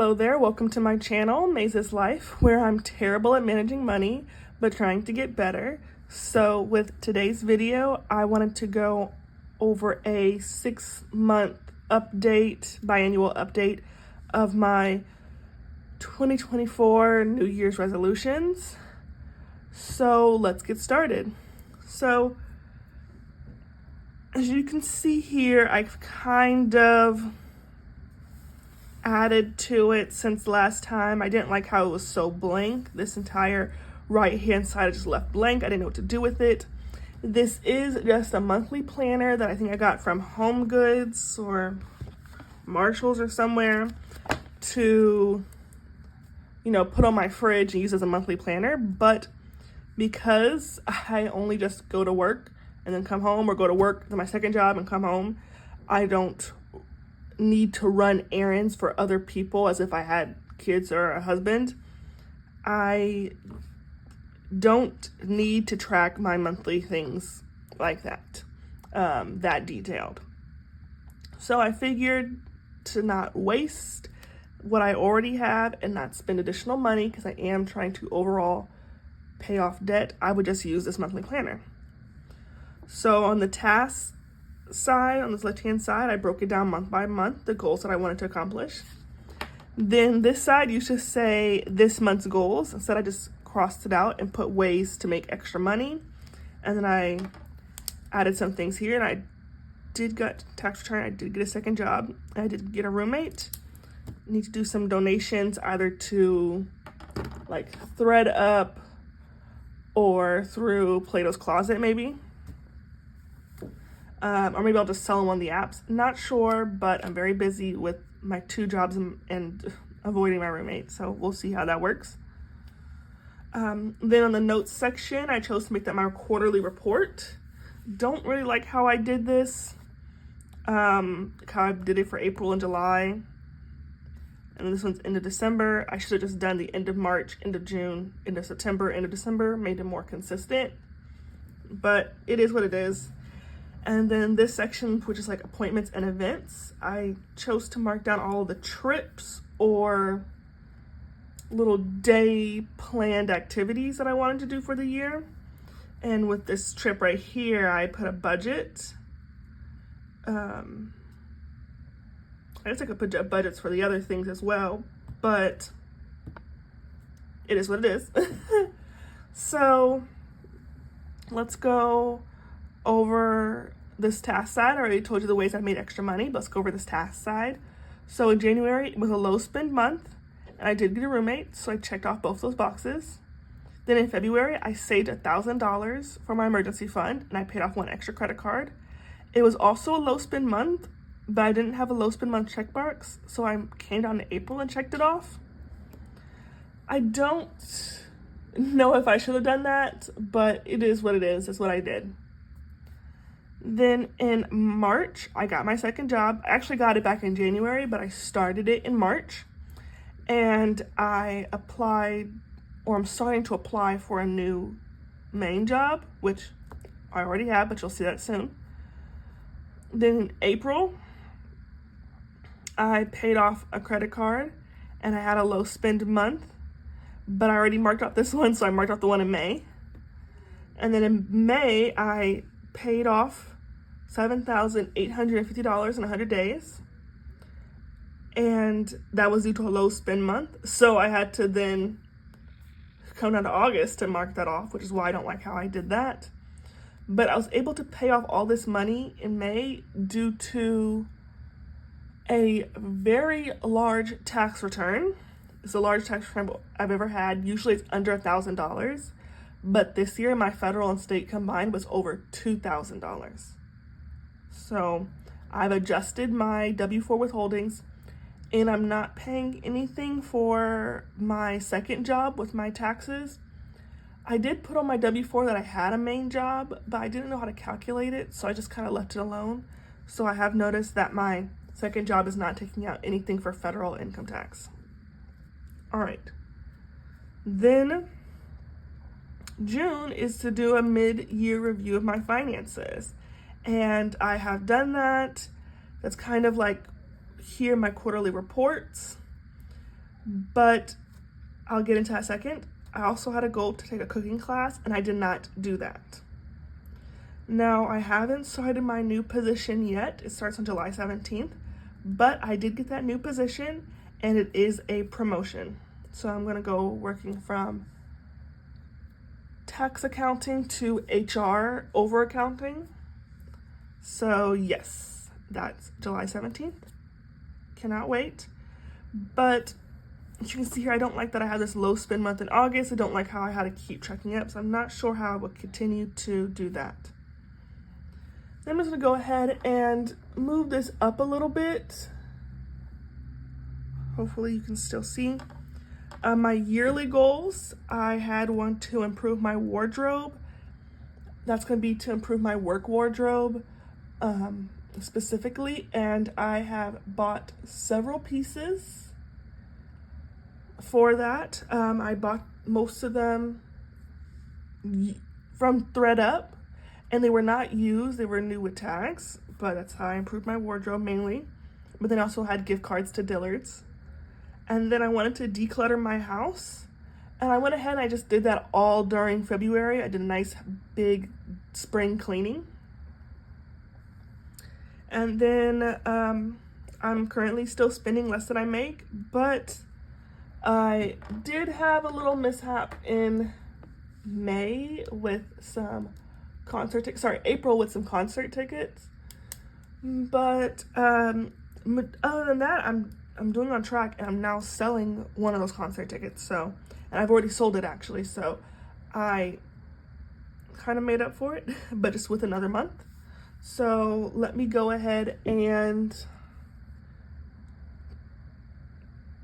Hello there, welcome to my channel, Maze's Life, where I'm terrible at managing money, but trying to get better. So with today's video, I wanted to go over a 6-month update, biannual update of my 2024 New Year's resolutions. So let's get started. So as you can see here, I've kind of added to it since last time. I didn't like how it was so blank. This entire right hand side I just left blank. I didn't know what to do with it. This is just a monthly planner that I think I got from Home Goods or Marshalls or somewhere to, put on my fridge and use as a monthly planner. But because I only just go to work and then come home, or go to work to my second job and come home, I don't need to run errands for other people as if I had kids or a husband. I don't need to track my monthly things like that, that detailed. So I figured to not waste what I already have and not spend additional money, because I am trying to overall pay off debt, I would just use this monthly planner. So on the tasks side, on this left-hand side, I broke it down month by month, the goals that I wanted to accomplish. Then this side used to say this month's goals. Instead, I just crossed it out and put ways to make extra money. And then I added some things here, and I did get tax return. I did get a second job. I did get a roommate. I need to do some donations, either to like Thread Up or through Plato's Closet, maybe. Or maybe I'll just sell them on the apps. Not sure, but I'm very busy with my 2 jobs and avoiding my roommate. So we'll see how that works. Then on the notes section, I chose to make that my quarterly report. Don't really like how I did this. How I did it for April and July. And this one's end of December. I should have just done the end of March, end of June, end of September, end of December. Made it more consistent. But it is what it is. And then this section, which is like appointments and events, I chose to mark down all of the trips or little day planned activities that I wanted to do for the year. And with this trip right here, I put a budget. I guess I could put budgets for the other things as well, but it is what it is. So let's go over this task side. I already told you the ways I made extra money, but let's go over this task side. So in January, it was a low spend month, and I did get a roommate, so I checked off both those boxes. Then in February, I saved $1,000 for my emergency fund, and I paid off 1 extra credit card. It was also a low spend month, but I didn't have a low spend month check box, so I came down to April and checked it off. I don't know if I should have done that, but it is what it is. That's what I did. Then in March, I got my second job. I actually got it back in January, but I started it in March. And I applied, or I'm starting to apply for a new main job, which I already have, but you'll see that soon. Then in April, I paid off a credit card, and I had a low spend month, but I already marked off this one, so I marked off the one in May. And then in May, I paid off $7,850 in 100 days. And that was due to a low spend month. So I had to then come down to August to mark that off, which is why I don't like how I did that. But I was able to pay off all this money in May due to a very large tax return. It's the largest tax return I've ever had. Usually it's under $1,000. But this year, my federal and state combined was over $2,000. So I've adjusted my W-4 withholdings, and I'm not paying anything for my second job with my taxes. I did put on my W-4 that I had a main job, but I didn't know how to calculate it, so I just kind of left it alone. So I have noticed that my second job is not taking out anything for federal income tax. All right. Then June is to do a mid-year review of my finances, and I have done that. That's kind of like here my quarterly reports. but I'll get into that second. I also had a goal to take a cooking class, and I did not do that. Now, I haven't started my new position yet. It starts on July 17th, but I did get that new position, and it is a promotion. So I'm going to go working from tax accounting to HR over accounting. So yes, that's July 17th. Cannot wait. But as you can see here, I don't like that I had this low spend month in August. I don't like how I had to keep checking up, so I'm not sure how I will continue to do that. Then I'm just gonna go ahead and move this up a little bit. Hopefully you can still see. My yearly goals, I had one to improve my wardrobe. That's gonna be to improve my work wardrobe specifically, and I have bought several pieces for that. I bought most of them from ThreadUp, and they were not used, they were new with tags, but that's how I improved my wardrobe mainly. But then I also had gift cards to Dillard's. And then I wanted to declutter my house, and I went ahead and I just did that all during February. I did a nice big spring cleaning. And then I'm currently still spending less than I make, but I did have a little mishap in May with some April with some concert tickets. But other than that, I'm doing on track, and I'm now selling one of those concert tickets. So, and I've already sold it actually, so I kind of made up for it, but just with another month. So let me go ahead and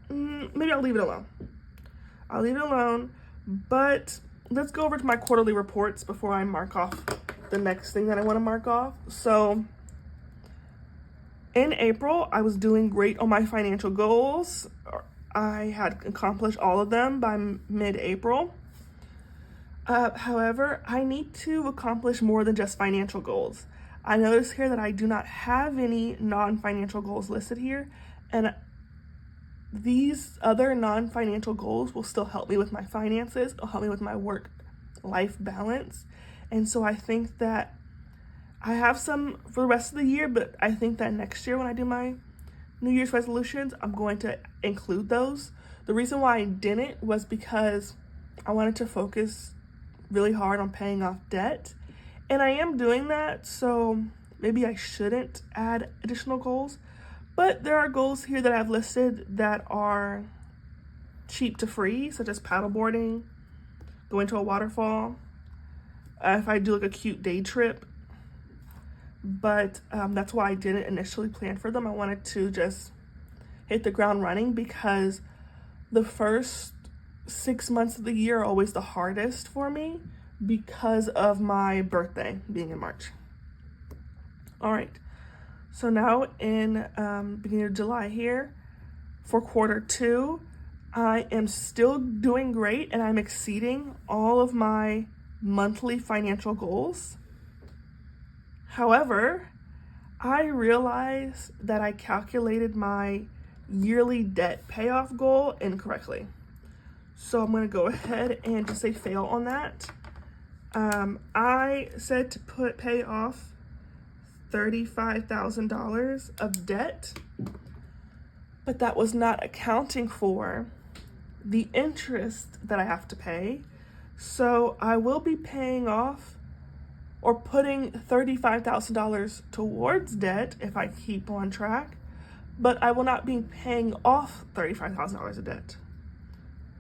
maybe I'll leave it alone. I'll leave it alone, but let's go over to my quarterly reports before I mark off the next thing that I want to mark off. So in April, I was doing great on my financial goals. I had accomplished all of them by mid-April. However, I need to accomplish more than just financial goals. I notice here that I do not have any non-financial goals listed here, and these other non-financial goals will still help me with my finances, it'll help me with my work-life balance. And so I think that I have some for the rest of the year, but I think that next year when I do my New Year's resolutions, I'm going to include those. The reason why I didn't was because I wanted to focus really hard on paying off debt. And I am doing that, so maybe I shouldn't add additional goals. But there are goals here that I've listed that are cheap to free, such as paddleboarding, going to a waterfall, if I do like a cute day trip. But that's why I didn't initially plan for them. I wanted to just hit the ground running because the first 6 months of the year are always the hardest for me because of my birthday being in March. All right, so now in beginning of July here for quarter 2, I am still doing great and I'm exceeding all of my monthly financial goals. However, I realized that I calculated my yearly debt payoff goal incorrectly. So I'm going to go ahead and just say fail on that. I said to pay off $35,000 of debt, but that was not accounting for the interest that I have to pay. So I will be paying off or putting $35,000 towards debt if I keep on track, but I will not be paying off $35,000 of debt.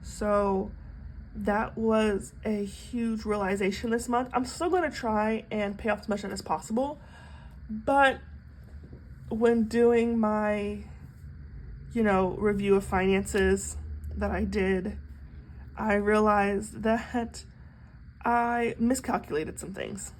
So that was a huge realization this month. I'm still going to try and pay off as much as possible, but when doing my, review of finances that I did, I realized that I miscalculated some things.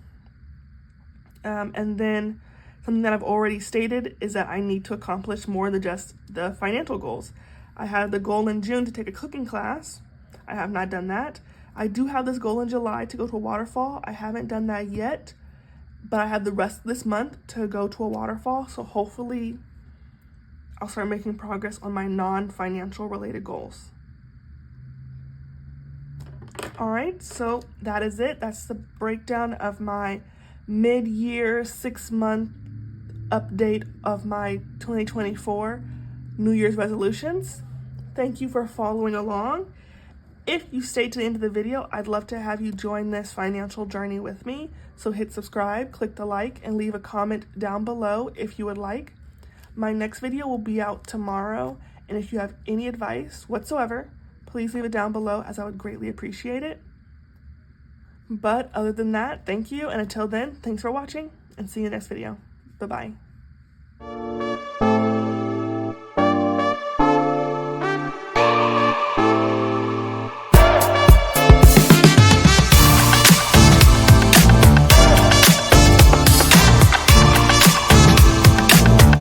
And then something that I've already stated is that I need to accomplish more than just the financial goals. I had the goal in June to take a cooking class. I have not done that. I do have this goal in July to go to a waterfall. I haven't done that yet, but I have the rest of this month to go to a waterfall. So hopefully I'll start making progress on my non-financial related goals. All right, so that is it. That's the breakdown of my mid-year 6-month update of my 2024 New Year's resolutions. Thank you for following along. If you stayed to the end of the video, I'd love to have you join this financial journey with me. So hit subscribe, click the like, and leave a comment down below if you would like. My next video will be out tomorrow, and if you have any advice whatsoever, please leave it down below, as I would greatly appreciate it. But other than that, thank you, and until then, thanks for watching, and see you in the next video. Bye-bye.